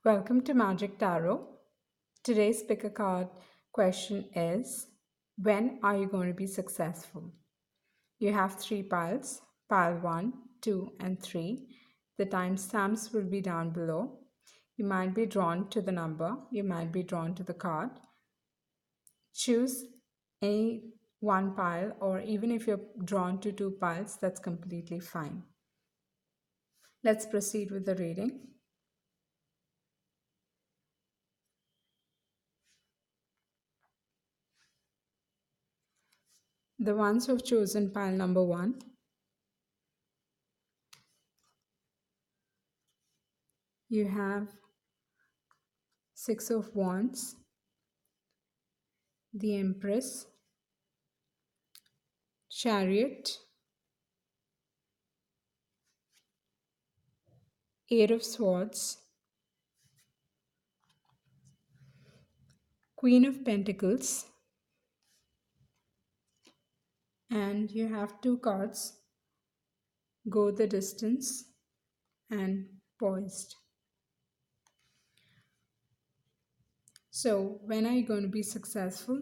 Welcome to Magic Tarot. Today's pick a card question is: when are you going to be successful? You have three piles, pile 1, 2, and 3. The timestamps will be down below. You might be drawn to the number, you might be drawn to the card. Choose any one pile, or even if you're drawn to two piles, that's completely fine. Let's proceed with the reading. The ones who have chosen pile number 1, you have Six of Wands, the Empress, Chariot, Eight of Swords, Queen of Pentacles, and you have two cards, Go the Distance and Poised. So, when are you going to be successful?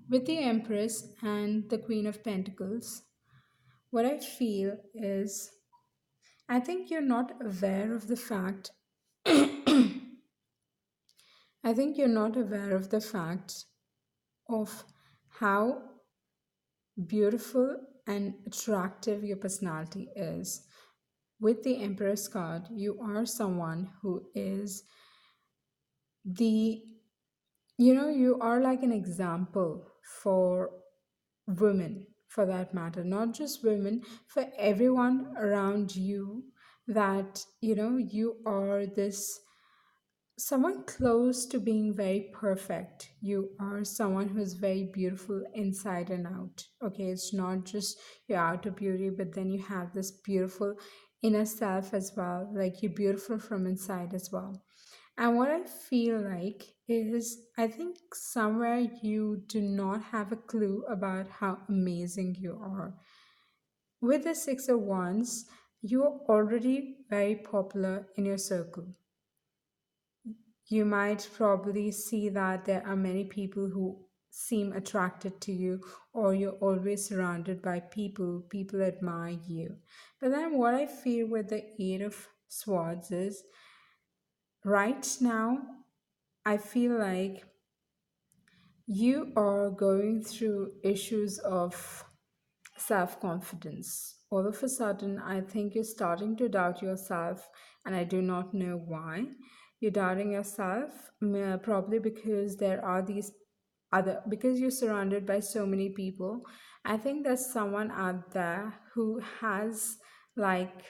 With the Empress and the Queen of Pentacles, what I feel is I think you're not aware of the fact. I think you're not aware of the fact of how beautiful and attractive your personality is. With the Empress card, you are someone who is the, you are like an example for women, for that matter, not just women, for everyone around you, that, you are this someone close to being very perfect. You are someone who's very beautiful inside and out. Okay, it's not just your outer beauty, but then you have this beautiful inner self as well. Like you're beautiful from inside as well. And what I feel like is, I think somewhere you do not have a clue about how amazing you are. With the Six of Wands, you're already very popular in your circle. You might probably see that there are many people who seem attracted to you, or you're always surrounded by people admire you. But then what I feel with the Eight of Swords is, right now I feel like you are going through issues of self confidence. All of a sudden, I think you're starting to doubt yourself, and I do not know why. You're doubting yourself, probably because there are these because you're surrounded by so many people. I think there's someone out there who has, like,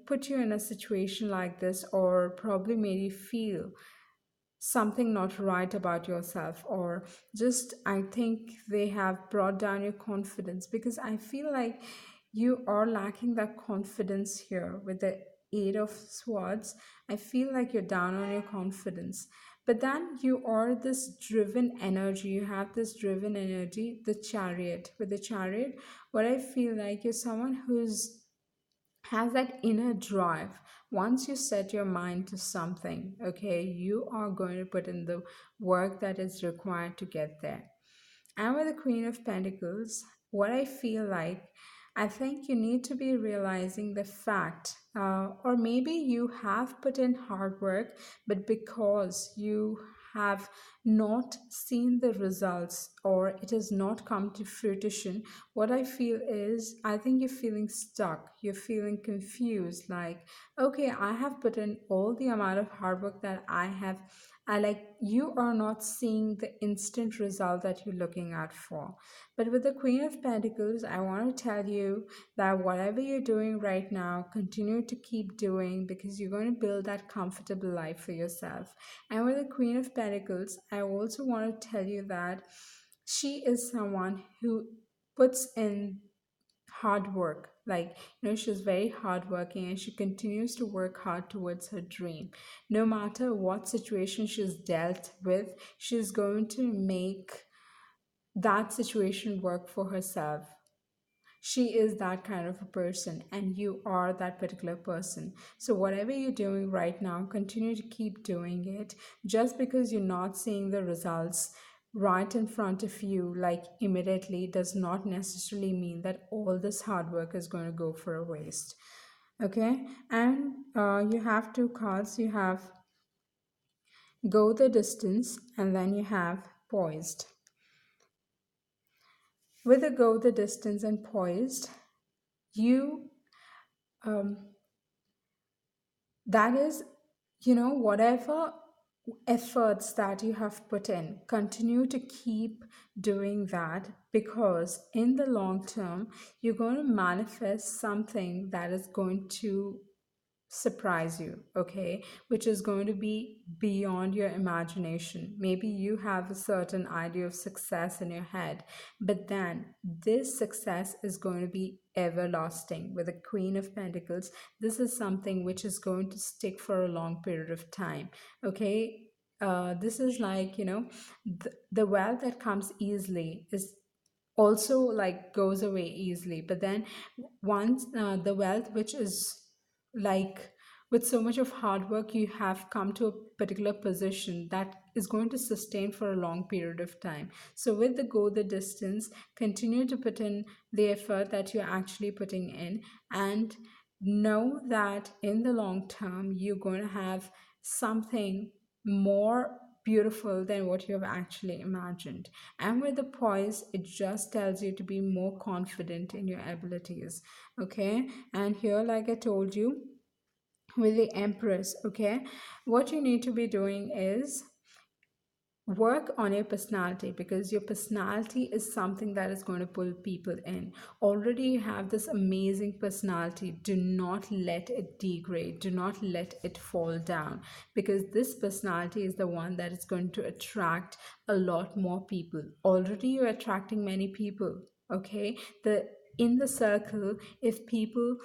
put you in a situation like this, or probably made you feel something not right about yourself, or just I think they have brought down your confidence, because I feel like you are lacking that confidence here with the Eight of Swords. I feel like you're down on your confidence, but then you are this driven energy. You have this driven energy. The Chariot, with the Chariot, what I feel like, you're someone who's has that inner drive. Once you set your mind to something, okay, you are going to put in the work that is required to get there. And with the Queen of Pentacles, what I feel like, I think you need to be realizing the fact, or maybe you have put in hard work, but because you have not seen the results, or it has not come to fruition, what I feel is, I think you're feeling stuck, you're feeling confused, like, okay, I have put in all the amount of hard work that I like, you are not seeing the instant result that you're looking at for. But with the Queen of Pentacles, I want to tell you that whatever you're doing right now, continue to keep doing, because you're going to build that comfortable life for yourself. And with the Queen of Pentacles, I also want to tell you that she is someone who puts in hard work. Like, she's very hardworking, and she continues to work hard towards her dream. No matter what situation she's dealt with, she's going to make that situation work for herself. She is that kind of a person, and you are that particular person. So, whatever you're doing right now, continue to keep doing it. Just because you're not seeing the results right in front of you, like immediately, does not necessarily mean that all this hard work is going to go for a waste. Okay, and you have two cards. You have go the distance, and then you have poised. With the go the distance and poised, you um, that is, whatever efforts that you have put in, continue to keep doing that, because in the long term you're going to manifest something that is going to surprise you, okay, which is going to be beyond your imagination. Maybe you have a certain idea of success in your head, but then this success is going to be everlasting. With the Queen of Pentacles, this is something which is going to stick for a long period of time, okay. This is like, the wealth that comes easily is also like goes away easily, but then once the wealth which is like, with so much of hard work, you have come to a particular position that is going to sustain for a long period of time. So with the go the distance, continue to put in the effort that you're actually putting in, and know that in the long term you're going to have something more beautiful than what you have actually imagined. And with the poise, it just tells you to be more confident in your abilities, okay. And here, like I told you, with the Empress, okay, what you need to be doing is work on your personality, because your personality is something that is going to pull people in. Already you have this amazing personality. Do not let it degrade, do not let it fall down, because this personality is the one that is going to attract a lot more people. Already you're attracting many people, okay. The in the circle, if people,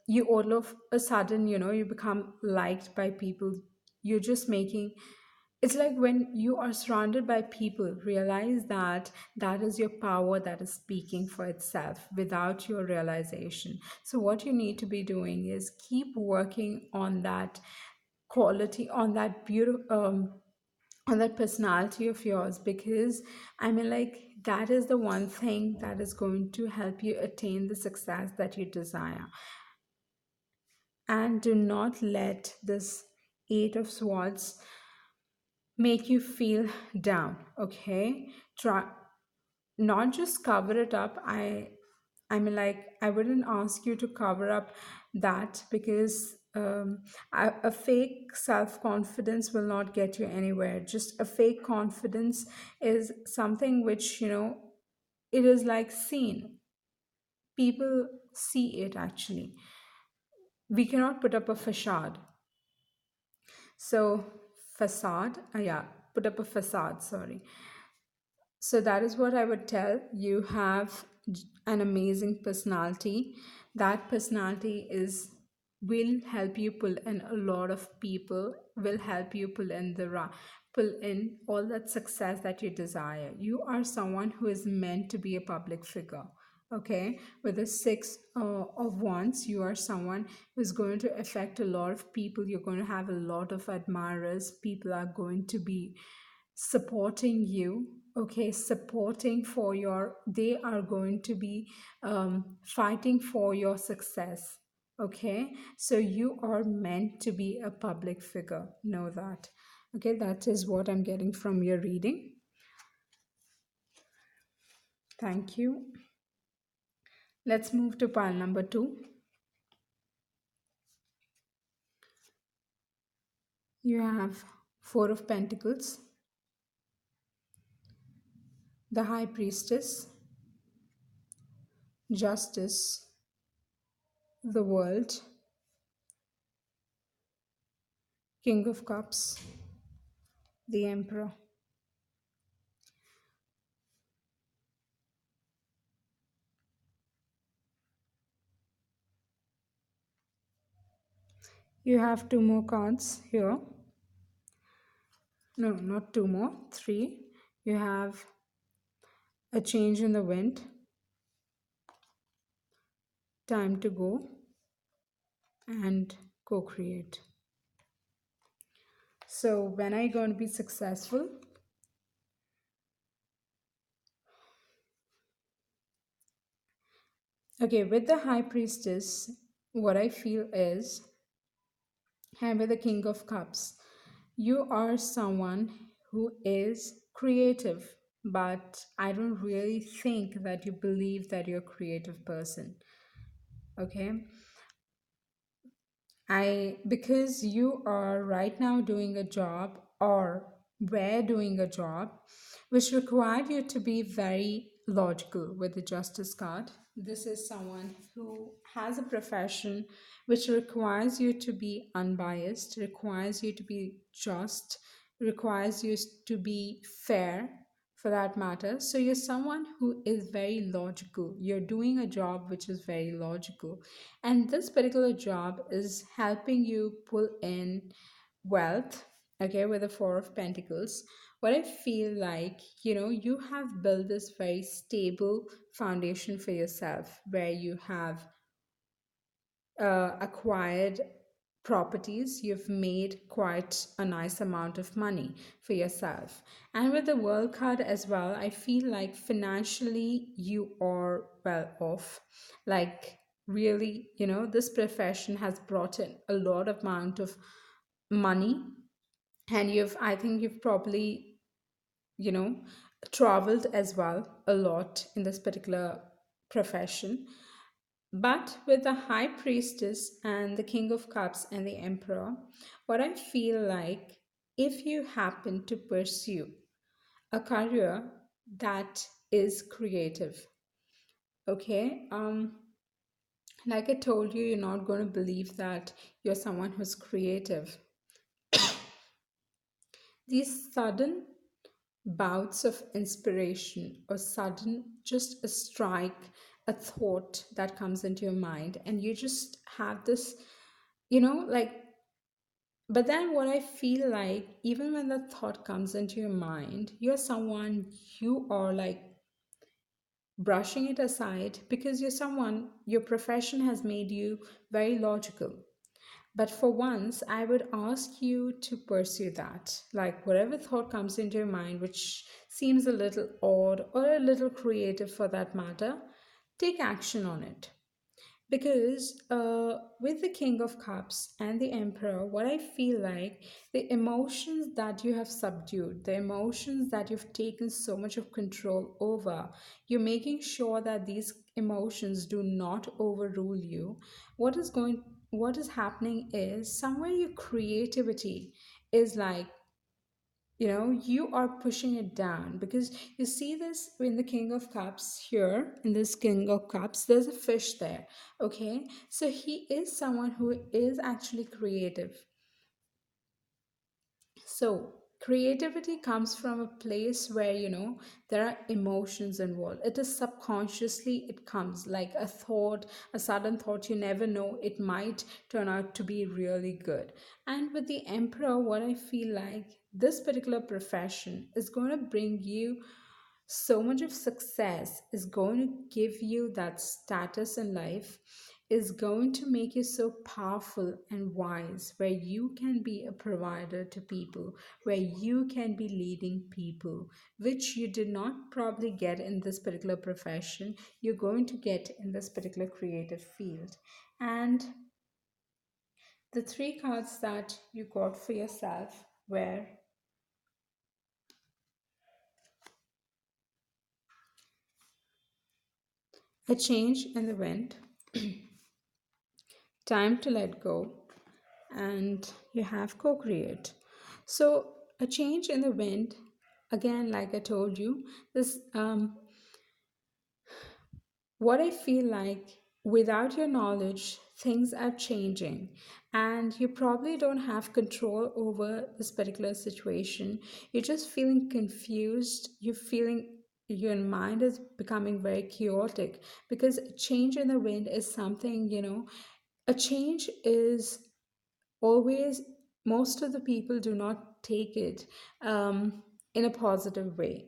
you all of a sudden, you become liked by people, you're just making, it's like when you are surrounded by people, realize that that is your power that is speaking for itself without your realization. So, what you need to be doing is keep working on that quality, on that beautiful, on that personality of yours, because I mean, like, that is the one thing that is going to help you attain the success that you desire. And do not let this Eight of Swords make you feel down, okay. Try not just cover it up. I mean, like, I wouldn't ask you to cover up that, because a fake self-confidence will not get you anywhere. Just a fake confidence is something which, it is like seen, people see it actually. We cannot put up a facade. So facade, yeah, put up a facade, sorry. So that is what I would tell. You have an amazing personality. That personality is will help you pull in a lot of people, will help you pull in all that success that you desire. You are someone who is meant to be a public figure. Okay, with the Six of Wands, you are someone who's going to affect a lot of people. You're going to have a lot of admirers. People are going to be supporting you, okay, supporting for your, they are going to be fighting for your success, okay. So you are meant to be a public figure, know that, okay. That is what I'm getting from your reading. Thank you. Let's move to pile number 2. You have Four of Pentacles, the High Priestess, Justice, the World, King of Cups, the Emperor. You have two more cards here. No, not two more, three. You have a change in the wind, Time to go and co create. So, when are you going to be successful? Okay, with the high priestess, what I feel is, and with the king of cups, you are someone who is creative, but I don't really think that you believe that you're a creative person. Okay, because you are right now doing a job or were doing a job which required you to be very logical with the justice card. This is someone who has a profession which requires you to be unbiased, requires you to be just, requires you to be fair for that matter. So you're someone who is very logical. You're doing a job which is very logical. And this particular job is helping you pull in wealth, okay, with the Four of Pentacles. What I feel like, you have built this very stable foundation for yourself where you have acquired properties, you've made quite a nice amount of money for yourself. And with the World card as well, I feel like financially you are well off. Like, really, this profession has brought in a lot of amount of money. And I think you've probably, you know, traveled as well a lot in this particular profession. But with the High Priestess and the King of Cups and the Emperor, what I feel like, if you happen to pursue a career that is creative, okay, like I told you, you're not going to believe that you're someone who's creative. These sudden bouts of inspiration or sudden just a strike, a thought that comes into your mind, and you just have this, like, but then what I feel like, even when the thought comes into your mind, you're someone, you are like brushing it aside because you're someone, your profession has made you very logical. But for once, I would ask you to pursue that. Like, whatever thought comes into your mind, which seems a little odd or a little creative for that matter, take action on it. Because with the King of Cups and the Emperor, what I feel like, the emotions that you have subdued, the emotions that you've taken so much of control over, you're making sure that these emotions do not overrule you. What is happening is somewhere your creativity is like, you are pushing it down because you see this in the King of Cups here. In this King of Cups, there's a fish there. Okay, so he is someone who is actually creative. So, creativity comes from a place where, there are emotions involved. It is subconsciously, it comes like a thought, a sudden thought. You never know, it might turn out to be really good. And with the Emperor, what I feel like, this particular profession is going to bring you so much of success, is going to give you that status in life, is going to make you so powerful and wise, where you can be a provider to people, where you can be leading people, which you did not probably get in this particular profession, you're going to get in this particular creative field. And the three cards that you got for yourself were a change in the wind, time to let go, and you have co create. So, a change in the wind, again, like I told you, this what I feel like, without your knowledge, things are changing, and you probably don't have control over this particular situation. You're just feeling confused, you're feeling your mind is becoming very chaotic because change in the wind is something, a change is always, most of the people do not take it in a positive way.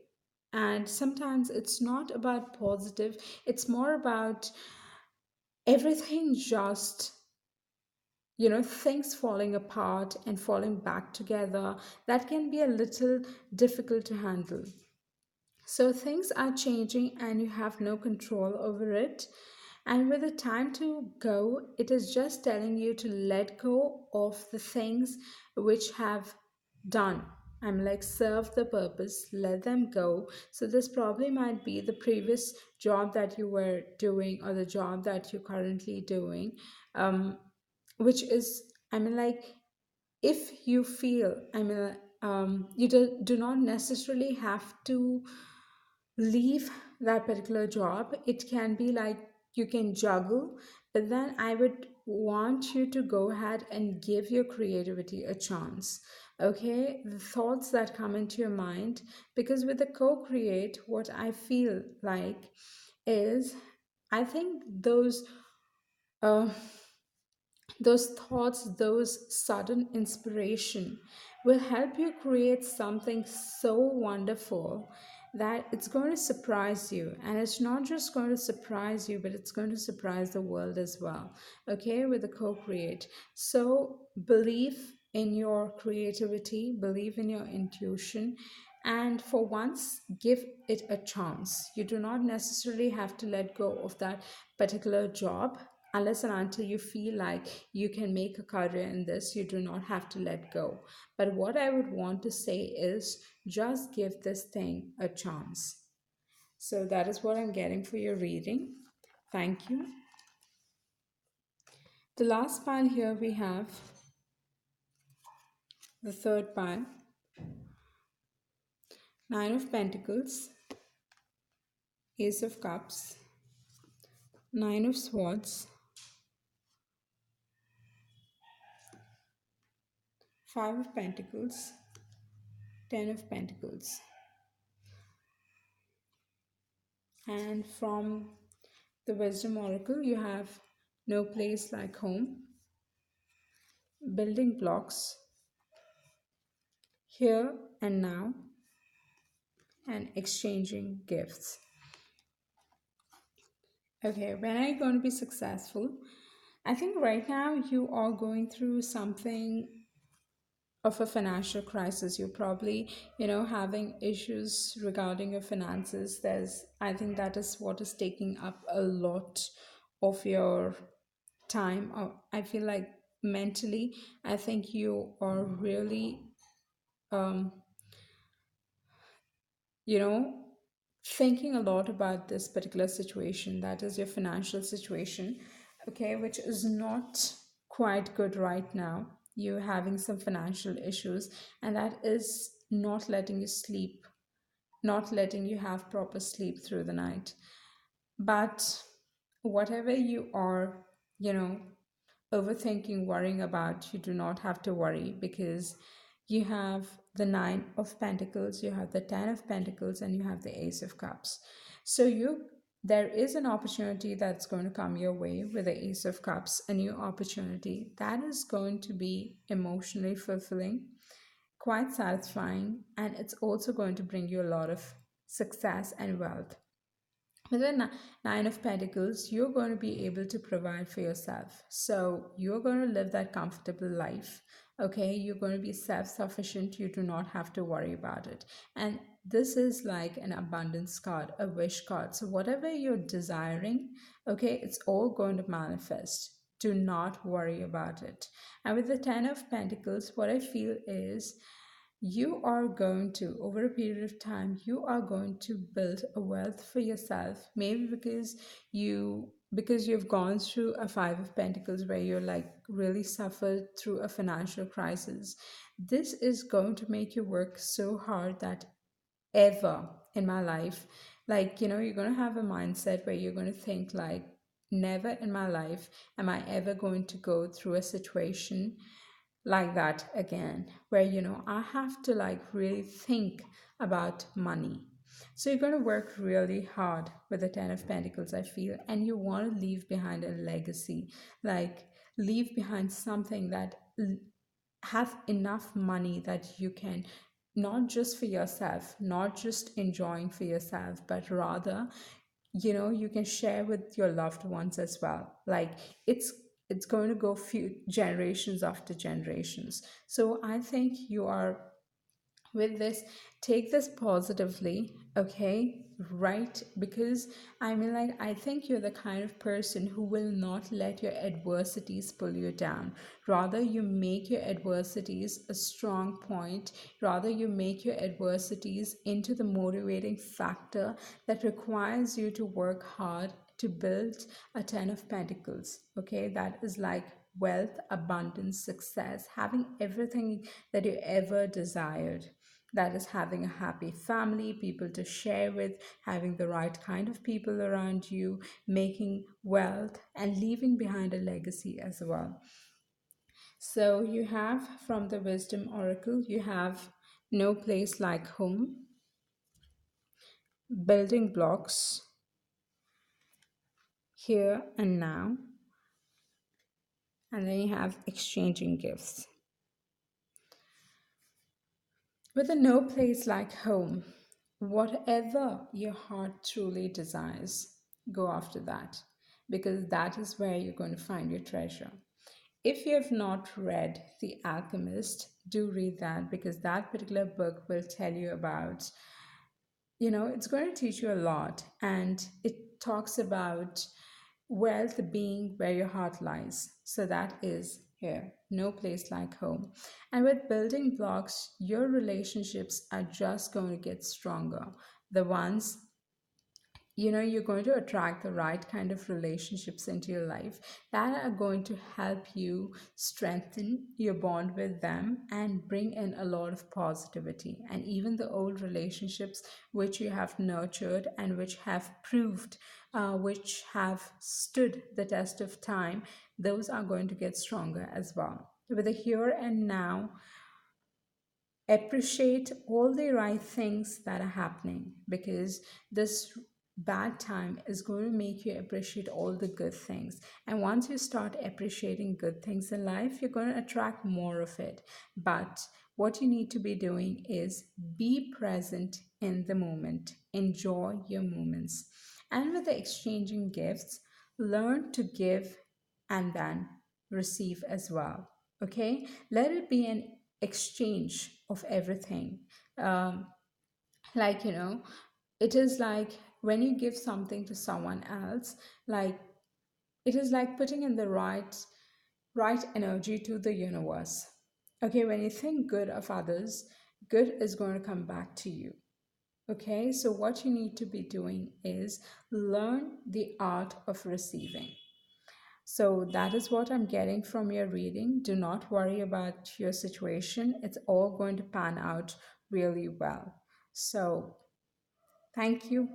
And sometimes it's not about positive, it's more about everything just, things falling apart and falling back together, that can be a little difficult to handle. So things are changing and you have no control over it. And with the time to go, it is just telling you to let go of the things which have done. I'm like, serve the purpose, let them go. So, this probably might be the previous job that you were doing or the job that you're currently doing, um, which is, I mean, like, if you feel, you do not necessarily have to leave that particular job. It can be like you can juggle, but then I would want you to go ahead and give your creativity a chance. Okay, the thoughts that come into your mind, because with the co-create, what I feel like is, I think uh, those thoughts, those sudden inspiration will help you create something so wonderful that it's going to surprise you. And it's not just going to surprise you, but it's going to surprise the world as well. Okay, with the co create. So believe in your creativity, believe in your intuition, and for once, give it a chance. You do not necessarily have to let go of that particular job. Unless and until you feel like you can make a career in this, you do not have to let go. But what I would want to say is just give this thing a chance. So that is what I'm getting for your reading. Thank you. The last pile here we have the third pile, Nine of Pentacles, Ace of Cups, Nine of Swords, Five of Pentacles, Ten of Pentacles. And from the Wisdom Oracle, you have no place like home, building blocks, here and now, and exchanging gifts. Okay, when are you going to be successful? I think right now you are going through something of a financial crisis. You're probably, having issues regarding your finances. I think that is what is taking up a lot of your time. I feel like mentally, I think you are really, um, you know, thinking a lot about this particular situation, that is your financial situation, okay, which is not quite good right now. You're having some financial issues, and that is not letting you sleep, not letting you have proper sleep through the night. But whatever you are, you know, overthinking, worrying about, you do not have to worry, because you have the Nine of Pentacles, you have the Ten of Pentacles, and you have the Ace of Cups. So there is an opportunity that's going to come your way with the Ace of Cups, a new opportunity that is going to be emotionally fulfilling, quite satisfying, and it's also going to bring you a lot of success and wealth. With the Nine of Pentacles, you're going to be able to provide for yourself. So you're going to live that comfortable life. Okay, you're going to be self sufficient. You do not have to worry about it. And this is like an abundance card, a wish card. So whatever you're desiring, okay, it's all going to manifest. Do not worry about it. And with the Ten of Pentacles, what I feel is you are going to, over a period of time, you are going to build a wealth for yourself. Maybe because you've gone through a Five of Pentacles where you're like really suffered through a financial crisis. This is going to make you work so hard that ever in my life, like, you're going to have a mindset where you're going to think like, never in my life am I ever going to go through a situation like that again, where I have to like really think about money. So you're going to work really hard with the Ten of Pentacles, I feel, and you want to leave behind a legacy, like leave behind something that have enough money that you can, not just for yourself, not just enjoying for yourself, but rather you can share with your loved ones as well. Like it's it's going to go few generations after generations. So I think you are with this, take this positively, okay? Right? Because I mean, like, I think you're the kind of person who will not let your adversities pull you down. Rather, you make your adversities a strong point. Rather, you make your adversities into the motivating factor that requires you to work hard to build a 10 of pentacles, okay? That is like wealth, abundance, success, having everything that you ever desired. That is having a happy family, people to share with, having the right kind of people around you, making wealth, and leaving behind a legacy as well. So, you have from the Wisdom Oracle, you have no place like home, building blocks, here and now, and then you have exchanging gifts. With a no place like home, whatever your heart truly desires, go after that because that is where you're going to find your treasure. If you have not read The Alchemist, do read that because that particular book will tell you about, it's going to teach you a lot. And it talks about wealth being where your heart lies. So that is here, no place like home. And with building blocks, your relationships are just going to get stronger. The ones you're going to attract the right kind of relationships into your life that are going to help you strengthen your bond with them and bring in a lot of positivity. And even the old relationships which you have nurtured and which have proved, which have stood the test of time, those are going to get stronger as well. With the here and now, appreciate all the right things that are happening because this bad time is going to make you appreciate all the good things. And once you start appreciating good things in life, you're going to attract more of it. But what you need to be doing is be present in the moment, enjoy your moments. And with the exchanging gifts, learn to give and then receive as well. Okay, let it be an exchange of everything. um, like it is like when you give something to someone else, like it is like putting in the right energy to the universe. Okay, when you think good of others, good is going to come back to you. Okay, so what you need to be doing is learn the art of receiving. So that is what I'm getting from your reading. Do not worry about your situation. It's all going to pan out really well. So thank you.